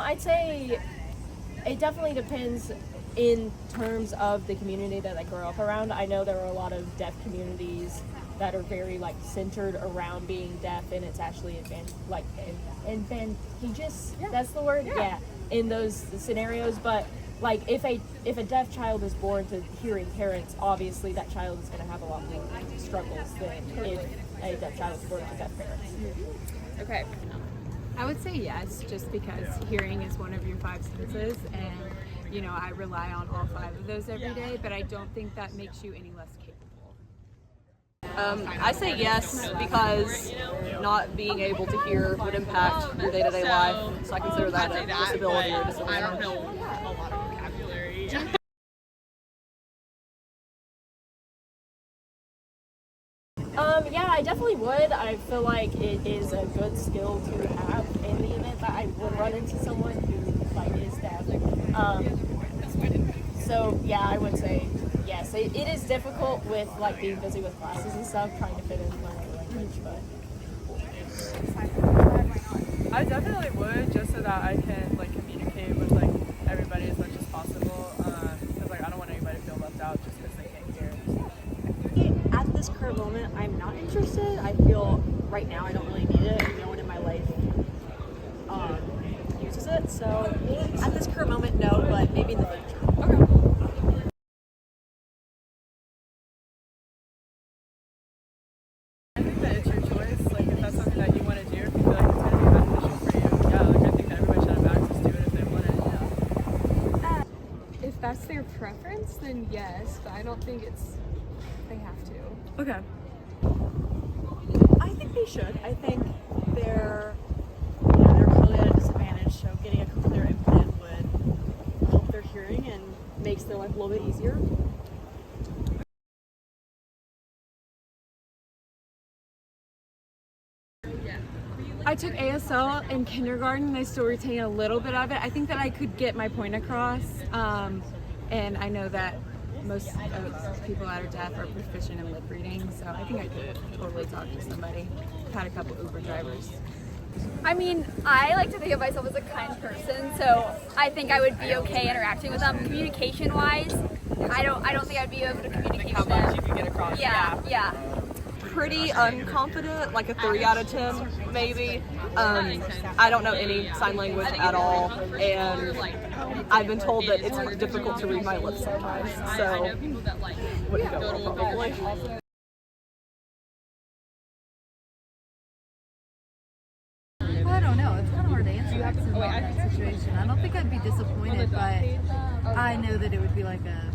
I'd say it definitely depends in terms of the community that I grew up around. I know there are a lot of deaf communities that are very like centered around being deaf, and it's actually advantageous. Yeah. That's the word. Yeah. In those scenarios, but like if a deaf child is born to hearing parents, obviously that child is going to have a lot more struggles than if a deaf child is born to deaf parents. Okay. I would say yes, just because hearing is one of your five senses, and you know, I rely on all five of those every day, but I don't think that makes you any less capable. I say yes because not being able to hear would impact your day-to-day life, so I consider that a disability or disability. I don't know a lot of vocabulary. Yeah, I definitely would. I feel like it is a good skill to have in the event that I would run into someone who like is deaf. So yeah, I would say yes. It is difficult with like being busy with classes and stuff, trying to fit in my language, but I definitely would, just so that I can like communicate with like everybody as much as possible. Because like I don't want anybody to feel left out just because they can't hear. At this current moment, I'm not interested. I feel right now I don't really need it, and no one in my life uses it. So at this current moment, no, but maybe in the future. Okay. I think that it's your choice. Like if that's something that you want to do, if you feel like it's going to be beneficial for you, yeah, like I think that everybody should have access to it if they want it. Yeah. If that's their preference, then yes, but I don't think they have to. Okay. I think they should. I think they're clearly at a disadvantage, so getting a clear implant would help their hearing and makes their life a little bit easier. I took ASL in kindergarten, and I still retain a little bit of it. I think that I could get my point across, and I know that most people that are deaf are proficient in lip reading, so I think I could totally talk to somebody. I've had a couple Uber drivers. I mean, I like to think of myself as a kind person, so I think I would be okay interacting with them. Communication-wise, I don't think I'd be able to communicate How with them. much you can get across. Yeah. Pretty unconfident, like a 3 out of 10 maybe. I don't know any sign language at all, and I've been told that it's difficult to read my lips sometimes, so wouldn't go well probably. I don't know. It's kind of hard to answer that in that situation. I don't think I'd be disappointed, but I know that it would be like a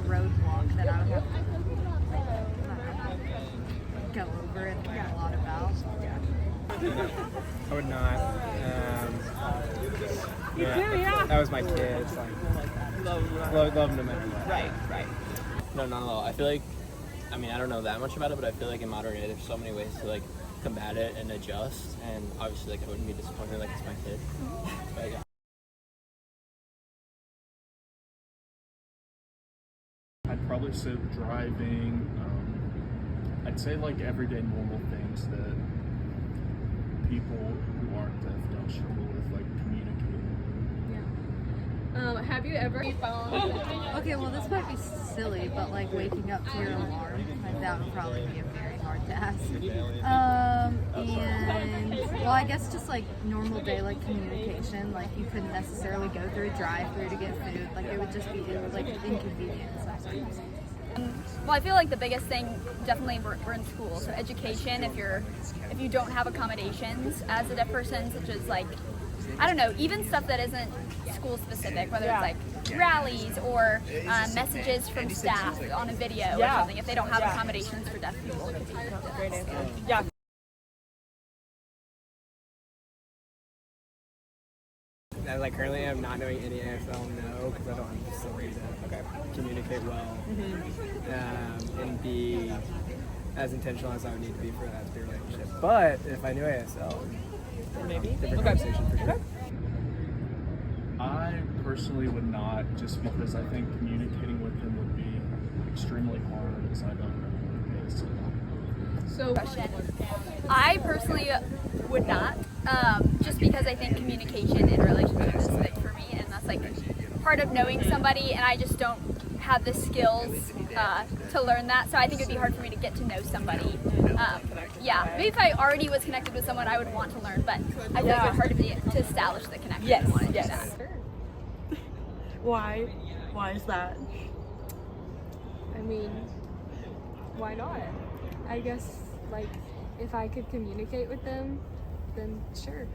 roadblock that I would have to go over and learn a lot about. I would not. That was my kids. Like, love them no matter what. Right. No, not at all. I feel like, I mean, I don't know that much about it, but I feel like in modern day, there's so many ways to like combat it and adjust. And obviously, like, I wouldn't be disappointed, like it's my kid. But yeah. I'd probably say driving. I'd say like everyday normal things that people who aren't deaf don't struggle with, like communicating. Have you ever Okay, well this might be silly, but like waking up to your alarm, like that would probably be a very hard task. And well, I guess just like normal day like communication, like you couldn't necessarily go through a drive-through to get food, like it would just be like inconvenient sometimes. Well, I feel like the biggest thing, definitely we're in school, so education. If you don't have accommodations as a deaf person, such as like, I don't know, even stuff that isn't school specific, whether it's like rallies or messages from staff on a video or something. If they don't have accommodations for deaf people, it could be great answer. yeah. Like currently, I'm not doing any ASL, no, because I don't have the facility to communicate well and be as intentional as I would need to be for that to be a relationship. But if I knew ASL, Maybe. different conversation for sure. I personally would not, just because I think communicating with him would be extremely hard, as I don't know what it is. So, I personally would not, just because I think communication in part of knowing somebody, and I just don't have the skills to learn that. So I think it'd be hard for me to get to know somebody. Yeah, maybe if I already was connected with someone, I would want to learn, but I feel like it's hard to establish the connection. Yes, I want to yes. do that. Why? Why is that? I mean, why not? I guess, like, if I could communicate with them, then sure.